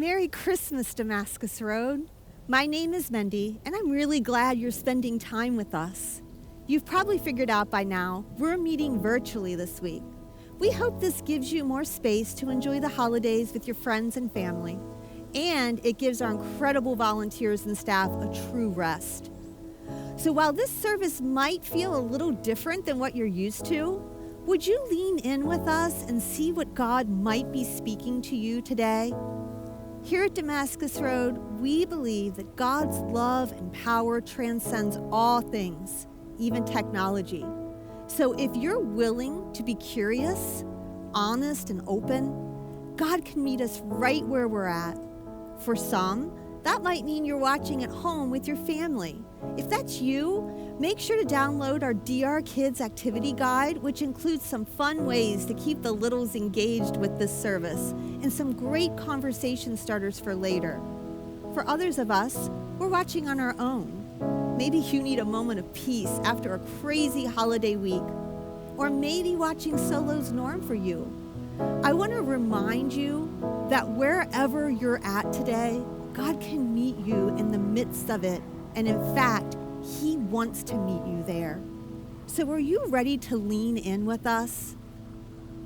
Merry Christmas, Damascus Road. My name is Mendy, and I'm really glad you're spending time with us. You've probably figured out by now, we're meeting virtually this week. We hope this gives you more space to enjoy the holidays with your friends and family, and it gives our incredible volunteers and staff a true rest. So while this service might feel a little different than what you're used to, would you lean in with us and see what God might be speaking to you today? Here at Damascus Road, we believe that God's love and power transcends all things, even technology. So if you're willing to be curious, honest, and open, God can meet us right where we're at. For some, that might mean you're watching at home with your family. If that's you, make sure to download our DR Kids activity guide, which includes some fun ways to keep the littles engaged with this service and some great conversation starters for later. For others of us, we're watching on our own. Maybe you need a moment of peace after a crazy holiday week, or maybe watching solo's norm for you. I want to remind you that wherever you're at today, God can meet you in the midst of it, and in fact, He wants to meet you there. So are you ready to lean in with us?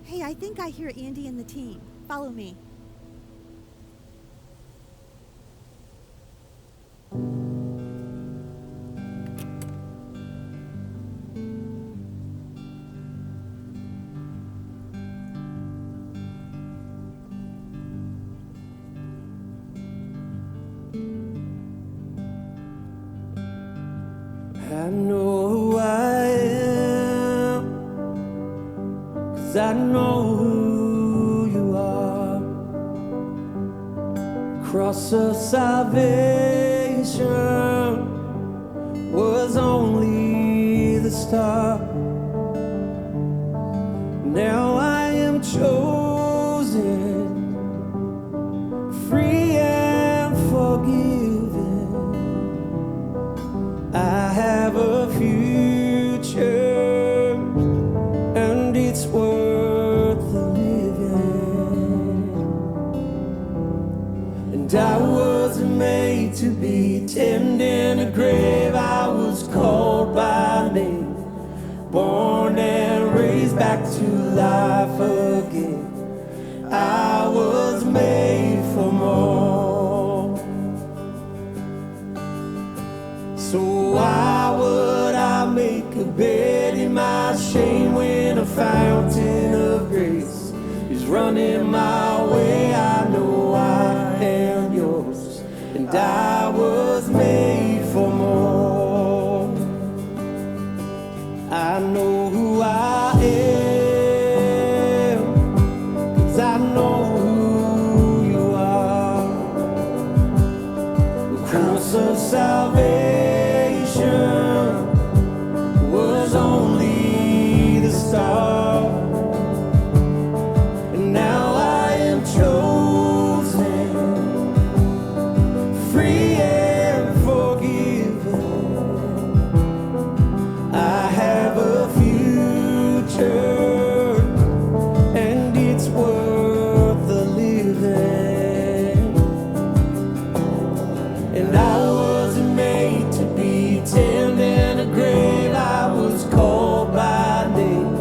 Hey, I think I hear Andy and the team. Follow me. I know who I am, 'cause I know who you are. Cross of salvation was only the start. Now I am chosen, free and forgiven. I have a future, and it's worth the living. And I wasn't made to be tending a grave. I was called by name, born and raised back to life again. I was made for more. So why would I make a bed in my shame when a fountain of grace is running my way? I know I am yours, and I was made for more. I know who I am, 'cause I know who you are. The cross of salvation was only the start, and now I am chosen, free and forgiven. I have a future, and it's worth the living. And I wasn't made to be tending a grave. I was called by name,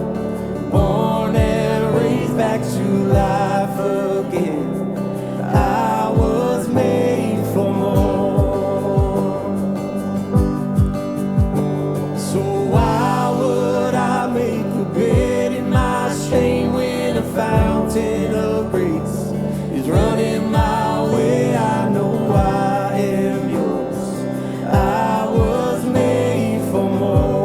born and raised back to life again. I was made for more. So why would I make a bed in my shame when a fountain of grace is running my way? I know I am yours. I was made for more.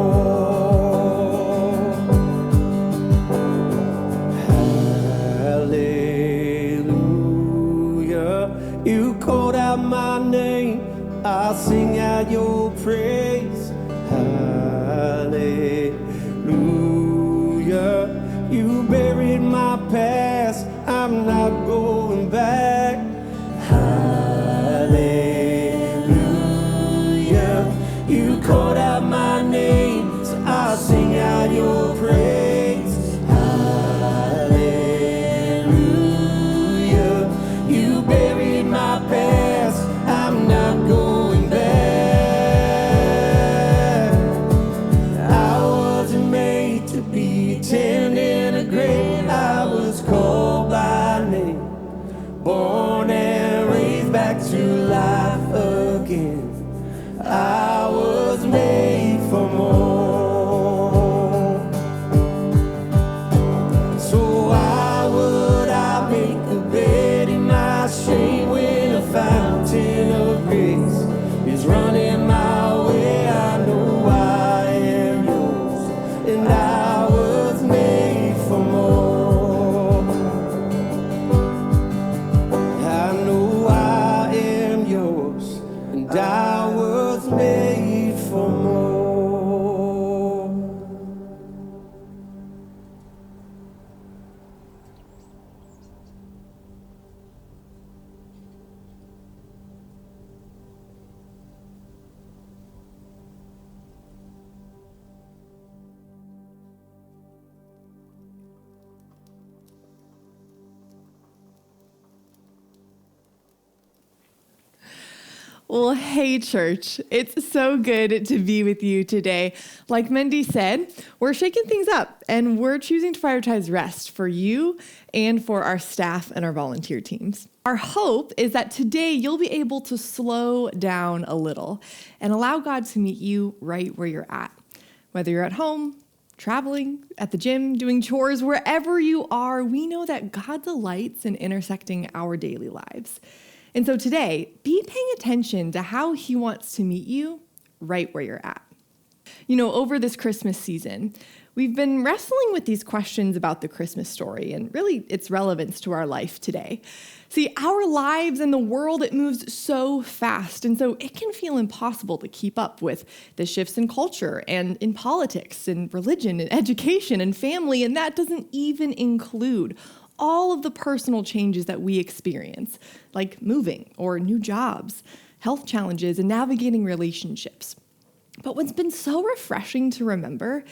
Hallelujah. You called out my name, I'll sing out your praise. Hallelujah. You buried my past, I'm not going back. Hallelujah. You called out my name, so I'll sing out your praise. Hallelujah. You buried my I was made for more. Well, hey, church. It's so good to be with you today. Like Mindy said, we're shaking things up and we're choosing to prioritize rest for you and for our staff and our volunteer teams. Our hope is that today you'll be able to slow down a little and allow God to meet you right where you're at. Whether you're at home, traveling, at the gym, doing chores, wherever you are, we know that God delights in intersecting our daily lives. And so today, be paying attention to how he wants to meet you right where you're at. You know, over this Christmas season, we've been wrestling with these questions about the Christmas story and really its relevance to our life today. See, our lives and the world, it moves so fast, and so it can feel impossible to keep up with the shifts in culture and in politics and religion and education and family, and that doesn't even include all of the personal changes that we experience, like moving or new jobs, health challenges, and navigating relationships. But what's been so refreshing to remember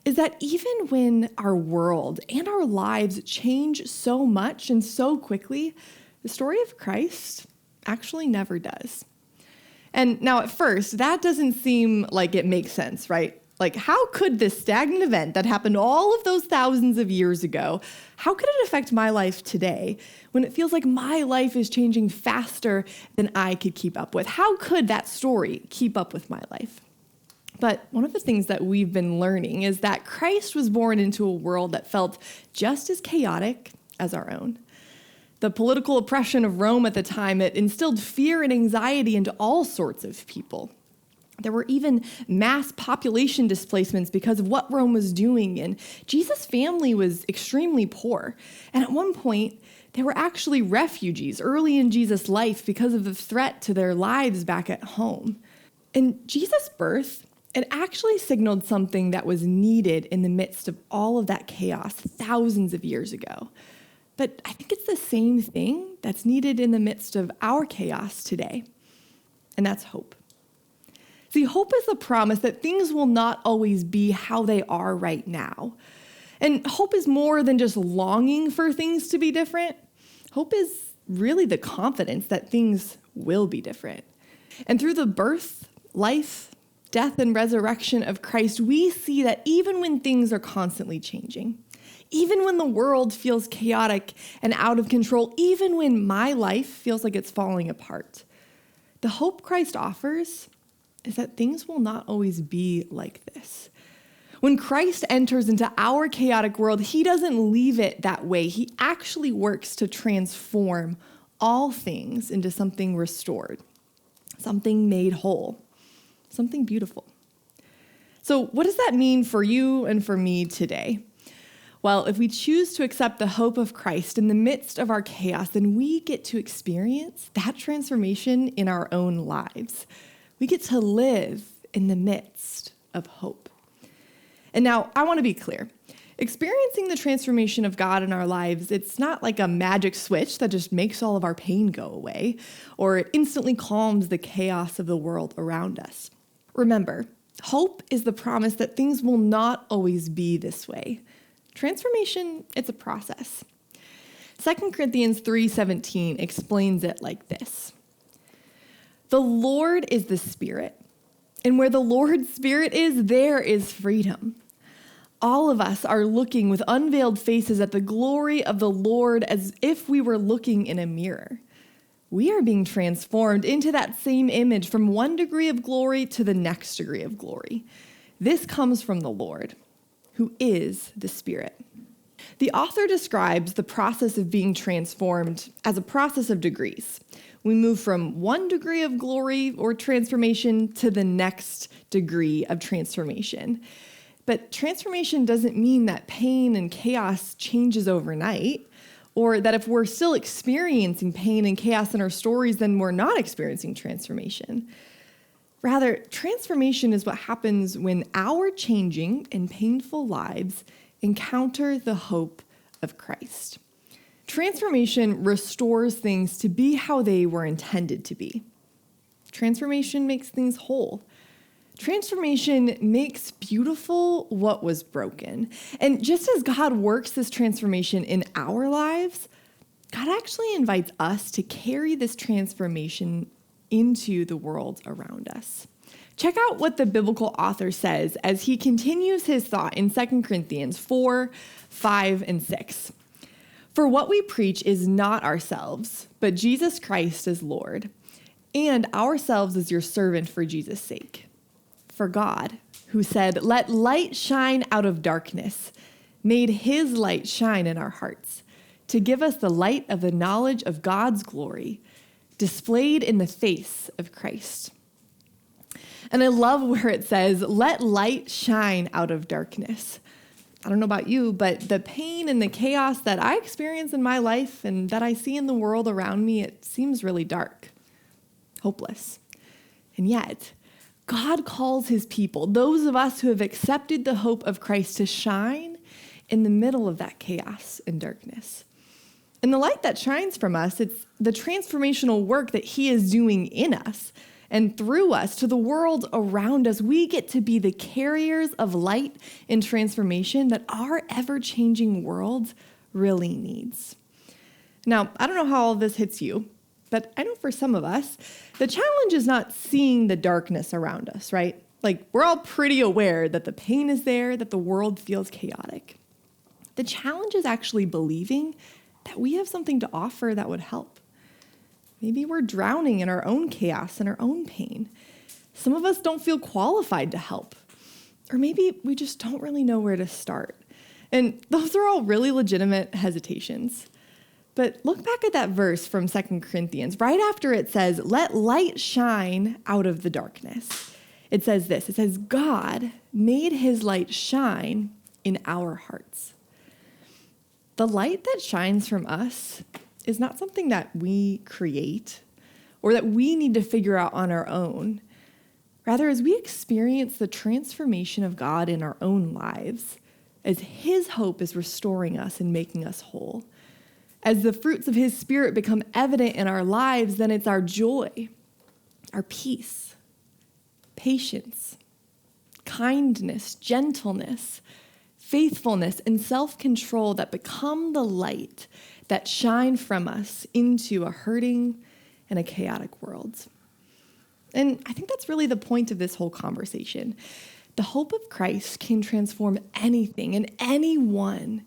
is that even when our world and our lives change so much and so quickly, the story of Christ actually never does. And now at first, that doesn't seem like it makes sense, right? Like, how could this stagnant event that happened all of those thousands of years ago, how could it affect my life today when it feels like my life is changing faster than I could keep up with? How could that story keep up with my life? But one of the things that we've been learning is that Christ was born into a world that felt just as chaotic as our own. The political oppression of Rome at the time, it instilled fear and anxiety into all sorts of people. There were even mass population displacements because of what Rome was doing, and Jesus' family was extremely poor. And at one point, they were actually refugees early in Jesus' life because of the threat to their lives back at home. And Jesus' birth, it actually signaled something that was needed in the midst of all of that chaos thousands of years ago. But I think it's the same thing that's needed in the midst of our chaos today, and that's hope. See, hope is the promise that things will not always be how they are right now. And hope is more than just longing for things to be different. Hope is really the confidence that things will be different. And through the birth, life, death, and resurrection of Christ, we see that even when things are constantly changing, even when the world feels chaotic and out of control, even when my life feels like it's falling apart, the hope Christ offers is that things will not always be like this. When Christ enters into our chaotic world, he doesn't leave it that way. He actually works to transform all things into something restored, something made whole, something beautiful. So what does that mean for you and for me today? Well, if we choose to accept the hope of Christ in the midst of our chaos, then we get to experience that transformation in our own lives. We get to live in the midst of hope. And now, I want to be clear. Experiencing the transformation of God in our lives, it's not like a magic switch that just makes all of our pain go away, or it instantly calms the chaos of the world around us. Remember, hope is the promise that things will not always be this way. Transformation, it's a process. 2 Corinthians 3:17 explains it like this. The Lord is the Spirit, and where the Lord's Spirit is, there is freedom. All of us are looking with unveiled faces at the glory of the Lord as if we were looking in a mirror. We are being transformed into that same image from one degree of glory to the next degree of glory. This comes from the Lord, who is the Spirit. The author describes the process of being transformed as a process of degrees. We move from one degree of glory or transformation to the next degree of transformation. But transformation doesn't mean that pain and chaos changes overnight, or that if we're still experiencing pain and chaos in our stories, then we're not experiencing transformation. Rather, transformation is what happens when our changing and painful lives encounter the hope of Christ. Transformation restores things to be how they were intended to be. Transformation makes things whole. Transformation makes beautiful what was broken. And just as God works this transformation in our lives, God actually invites us to carry this transformation into the world around us. Check out what the biblical author says as he continues his thought in 2 Corinthians 4, 5, and 6. For what we preach is not ourselves, but Jesus Christ as Lord, and ourselves as your servant for Jesus' sake. For God, who said, "Let light shine out of darkness," made his light shine in our hearts to give us the light of the knowledge of God's glory, displayed in the face of Christ. And I love where it says, "Let light shine out of darkness." I don't know about you, but the pain and the chaos that I experience in my life and that I see in the world around me, it seems really dark, hopeless. And yet, God calls his people, those of us who have accepted the hope of Christ, to shine in the middle of that chaos and darkness. And the light that shines from us, it's the transformational work that he is doing in us and through us to the world around us. We get to be the carriers of light and transformation that our ever-changing world really needs. Now, I don't know how all this hits you, but I know for some of us, the challenge is not seeing the darkness around us, right? Like, we're all pretty aware that the pain is there, that the world feels chaotic. The challenge is actually believing that we have something to offer that would help. Maybe we're drowning in our own chaos and our own pain. Some of us don't feel qualified to help. Or maybe we just don't really know where to start. And those are all really legitimate hesitations. But look back at that verse from 2 Corinthians, right after it says, "Let light shine out of the darkness." It says this, it says, "God made his light shine in our hearts." The light that shines from us is not something that we create or that we need to figure out on our own. Rather, as we experience the transformation of God in our own lives, as his hope is restoring us and making us whole, as the fruits of his Spirit become evident in our lives, then it's our joy, our peace, patience, kindness, gentleness, faithfulness, and self-control that become the light that shine from us into a hurting and a chaotic world. And I think that's really the point of this whole conversation. The hope of Christ can transform anything and anyone,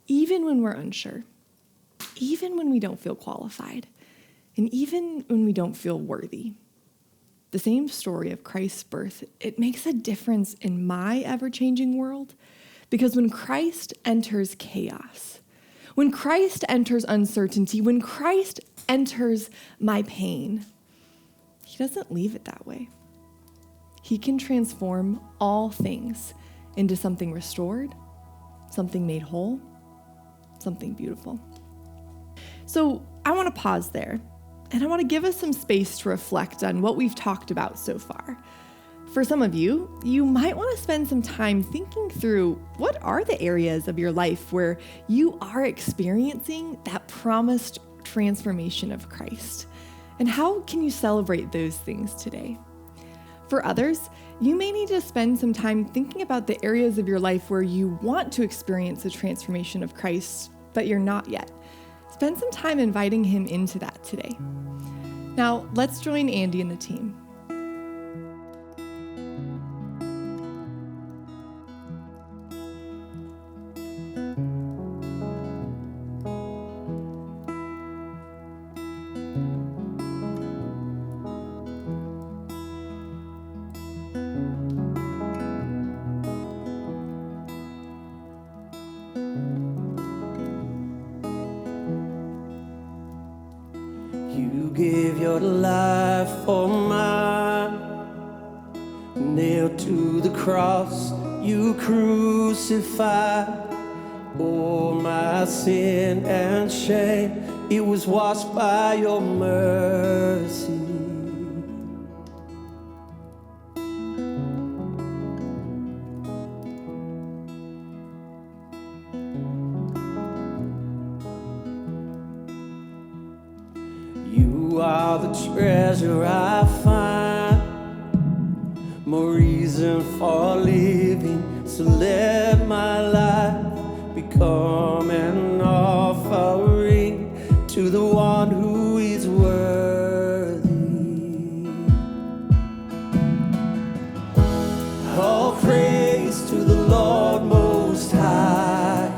even when we're unsure, even when we don't feel qualified, and even when we don't feel worthy. The same story of Christ's birth, it makes a difference in my ever-changing world, because when Christ enters chaos, when Christ enters uncertainty, when Christ enters my pain, he doesn't leave it that way. He can transform all things into something restored, something made whole, something beautiful. So I want to pause there, and I want to give us some space to reflect on what we've talked about so far. For some of you, you might want to spend some time thinking through what are the areas of your life where you are experiencing that promised transformation of Christ, and how can you celebrate those things today? For others, you may need to spend some time thinking about the areas of your life where you want to experience the transformation of Christ, but you're not yet. Spend some time inviting him into that today. Now, let's join Andy and the team. You gave your life for mine, nailed to the cross, you crucified. Oh, my sin and shame, it was washed by your mercy. the treasure I find, more reason for living. So let my life become an offering to the one who is worthy. All praise to the Lord Most High.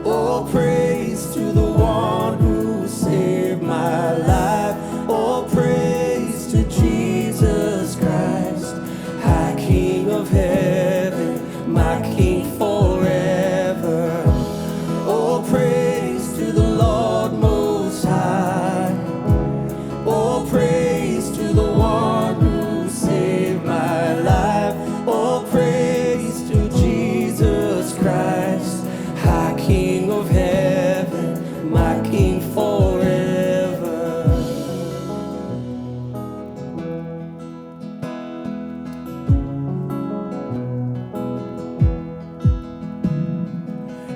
All praise to the one who saved my life. All praise to Jesus Christ, High King of heaven, my King forever. All praise to the Lord Most High. All praise to the one who saved my life. All praise to Jesus Christ, High King of heaven, my King forever.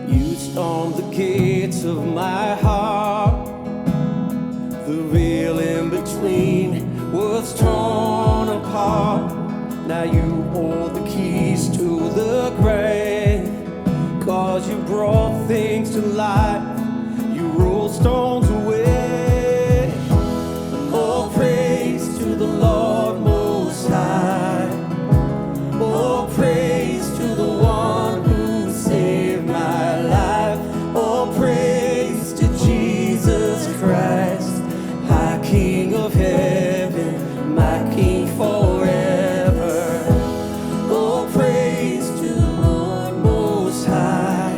You stormed the gates of my heart. The veil in between was torn apart. Now you hold the keys to the grave, 'cause you brought things to life. You rolled stones away. All praise to the Lord Most High. All praise to the one who saved my life. All praise to Jesus Christ, High King of heaven, my King forever. All praise to the Lord Most High.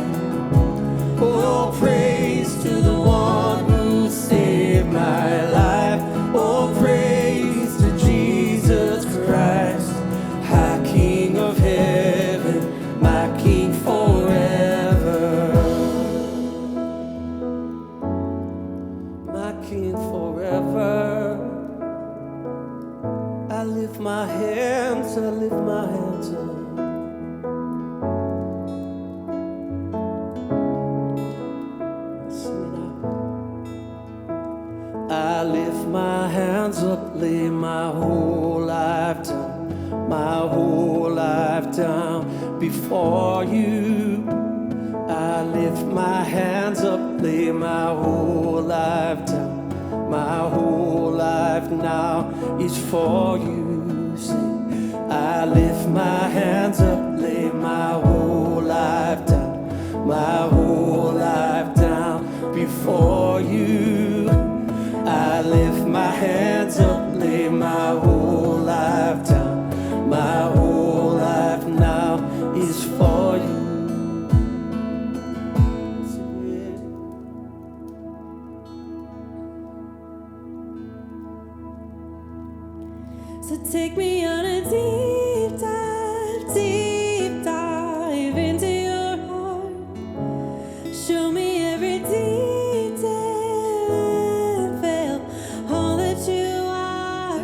All praise to the one who saved my life. All praise to Jesus Christ, High King of heaven, my King forever. My King forever. I lift my hands, I lift my hands up. Sing it out. I lift my hands up, lay my whole life down before you. I lift my hands up, lay my whole life down. My whole life now is for you. Sing. I lift my hands up, lay my whole life down. My whole life down before you. I lift my hands up, lay my whole life down. My whole life now is for you. So take me on a deep dive into your heart. Show me every detail and veil all that you are.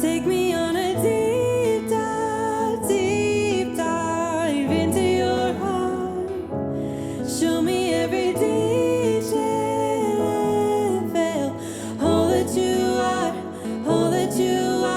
Take me on a deep dive into your heart. Show me every detail and veil all that you are, all that you are.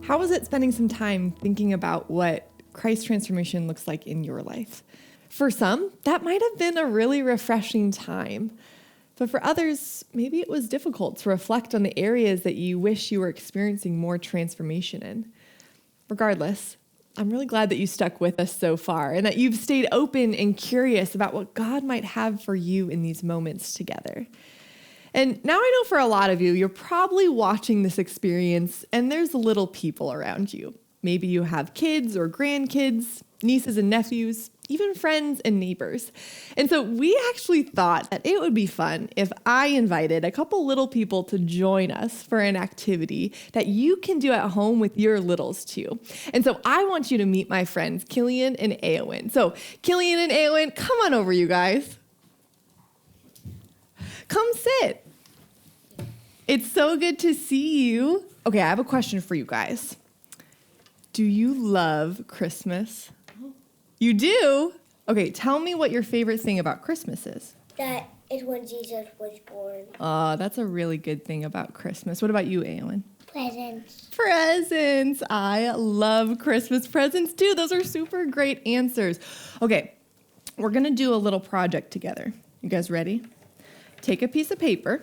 How was it spending some time thinking about what Christ transformation looks like in your life? For some, that might have been a really refreshing time. But for others, maybe it was difficult to reflect on the areas that you wish you were experiencing more transformation in. Regardless, I'm really glad that you stuck with us so far and that you've stayed open and curious about what God might have for you in these moments together. And now I know for a lot of you, you're probably watching this experience and there's little people around you. Maybe you have kids or grandkids, nieces and nephews, even friends and neighbors. And so we actually thought that it would be fun if I invited a couple little people to join us for an activity that you can do at home with your littles too. And so I want you to meet my friends, Killian and Eowyn. So Killian and Eowyn, come on over, you guys. Come sit. It's so good to see you. Okay, I have a question for you guys. Do you love Christmas? You do? Okay, tell me what your favorite thing about Christmas is. That is when Jesus was born. That's a really good thing about Christmas. What about you, Eowyn? Presents. Presents. I love Christmas presents too. Those are super great answers. Okay, we're going to do a little project together. You guys ready? Take a piece of paper.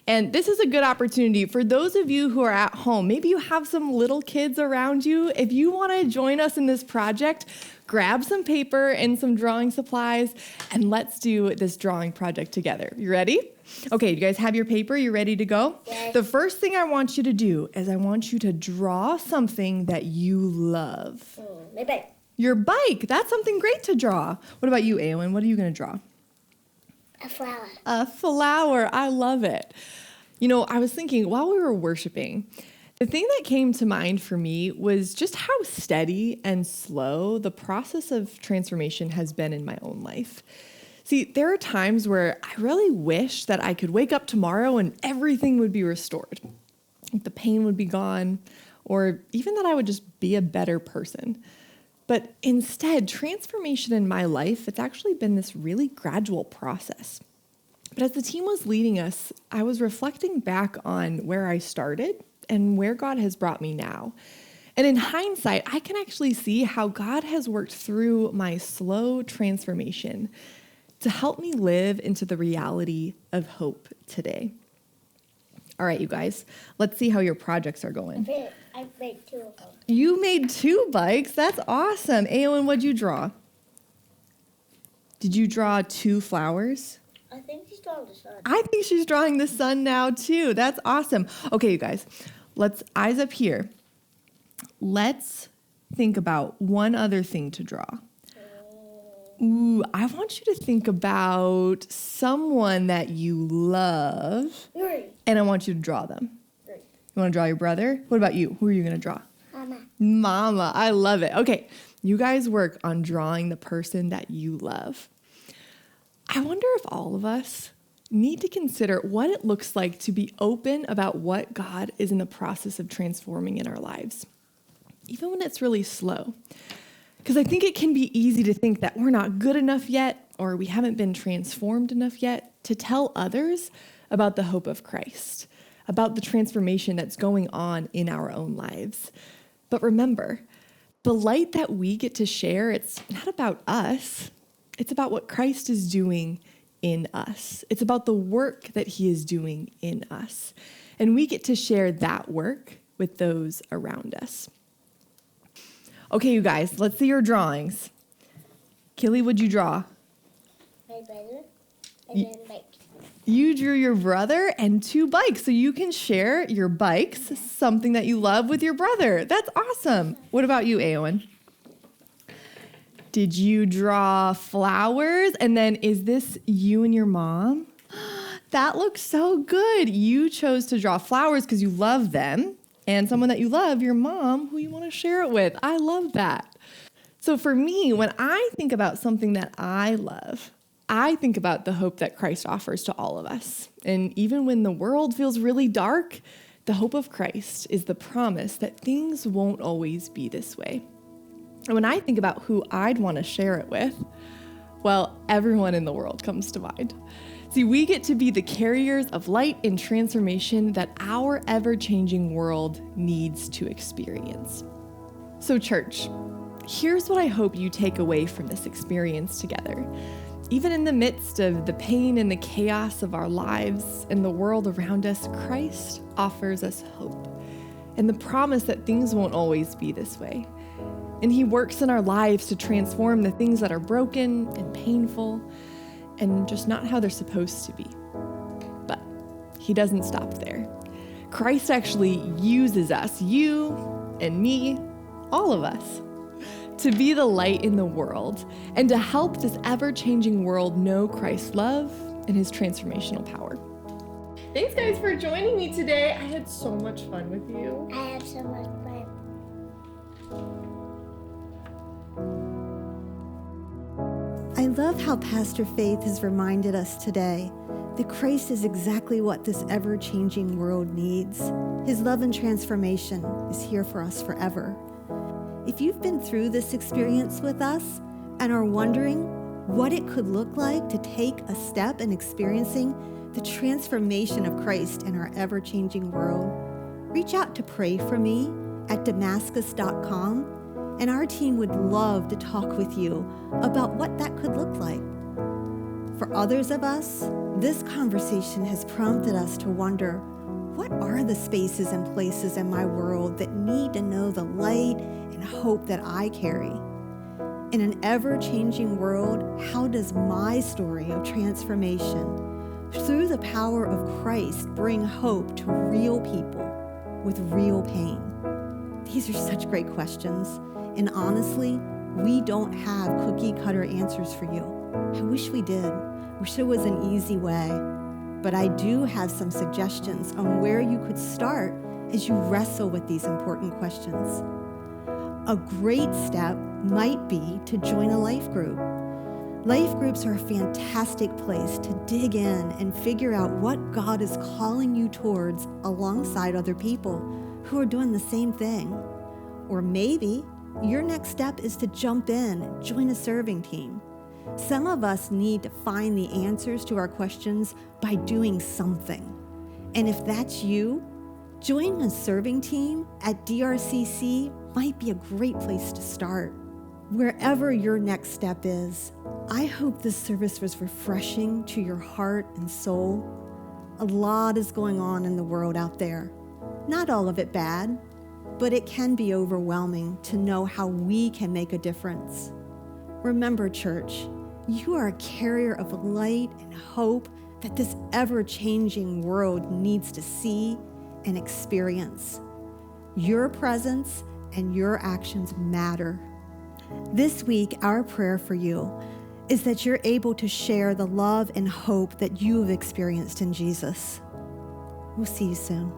And this is a good opportunity for those of you who are at home. Maybe you have some little kids around you. If you want to join us in this project, grab some paper and some drawing supplies, and let's do this drawing project together. You ready? Okay, you guys have your paper? You ready to go? Yes. The first thing I want you to do is I want you to draw something that you love. My bike. Your bike. That's something great to draw. What about you, Eowyn? What are you going to draw? A flower. A flower. I love it. You know, I was thinking while we were worshiping, the thing that came to mind for me was just how steady and slow the process of transformation has been in my own life. See, there are times where I really wish that I could wake up tomorrow and everything would be restored. The pain would be gone, or even that I would just be a better person. But instead, transformation in my life, it's actually been this really gradual process. But as the team was leading us, I was reflecting back on where I started and where God has brought me now. And in hindsight, I can actually see how God has worked through my slow transformation to help me live into the reality of hope today. All right, you guys, let's see how your projects are going. I made 2 of them. You made 2 bikes. That's awesome. Eowyn, what'd you draw? Did you draw 2 flowers? I think she's drawing the sun. I think she's drawing the sun now too. That's awesome. Okay, you guys, let's eyes up here. Let's think about one other thing to draw. Ooh, I want you to think about someone that you love, and I want you to draw them. You want to draw your brother? What about you? Who are you going to draw? Mama. Mama. I love it. Okay, you guys work on drawing the person that you love. I wonder if all of us need to consider what it looks like to be open about what God is in the process of transforming in our lives, even when it's really slow. Because I think it can be easy to think that we're not good enough yet, or we haven't been transformed enough yet to tell others about the hope of Christ, about the transformation that's going on in our own lives. But remember, the light that we get to share, it's not about us. It's about what Christ is doing in us. It's about the work that he is doing in us. And we get to share that work with those around us. Okay, you guys, let's see your drawings. Killy, what'd you draw? My brother. And then bike. You drew your brother and 2 bikes, so you can share your bikes, something that you love, with your brother. That's awesome. What about you, Eowyn? Did you draw flowers? And then is this you and your mom? That looks so good. You chose to draw flowers because you love them, and someone that you love, your mom, who you want to share it with. I love that. So for me, when I think about something that I love, I think about the hope that Christ offers to all of us. And even when the world feels really dark, the hope of Christ is the promise that things won't always be this way. And when I think about who I'd want to share it with, well, everyone in the world comes to mind. See, we get to be the carriers of light and transformation that our ever-changing world needs to experience. So, church, here's what I hope you take away from this experience together. Even in the midst of the pain and the chaos of our lives and the world around us, Christ offers us hope and the promise that things won't always be this way. And He works in our lives to transform the things that are broken and painful and just not how they're supposed to be. But He doesn't stop there. Christ actually uses us, you and me, all of us, to be the light in the world and to help this ever-changing world know Christ's love and His transformational power. Thanks, guys, for joining me today. I had so much fun with you. I have so much fun. I love how Pastor Faith has reminded us today that Christ is exactly what this ever-changing world needs. His love and transformation is here for us forever. If you've been through this experience with us and are wondering what it could look like to take a step in experiencing the transformation of Christ in our ever-changing world, reach out to Pray For Me at Damascus.com, and our team would love to talk with you about what that could look like. For others of us, this conversation has prompted us to wonder, what are the spaces and places in my world that need to know the light and hope that I carry? In an ever-changing world, how does my story of transformation through the power of Christ bring hope to real people with real pain? These are such great questions, and honestly, we don't have cookie-cutter answers for you. I wish we did. Wish there was an easy way. But I do have some suggestions on where you could start as you wrestle with these important questions. A great step might be to join a life group. Life groups are a fantastic place to dig in and figure out what God is calling you towards alongside other people who are doing the same thing. Or maybe your next step is to jump in and join a serving team. Some of us need to find the answers to our questions by doing something. And if that's you, joining a serving team at DRCC might be a great place to start. Wherever your next step is, I hope this service was refreshing to your heart and soul. A lot is going on in the world out there. Not all of it bad, but it can be overwhelming to know how we can make a difference. Remember, church, you are a carrier of light and hope that this ever-changing world needs to see and experience. Your presence and your actions matter. This week, our prayer for you is that you're able to share the love and hope that you have experienced in Jesus. We'll see you soon.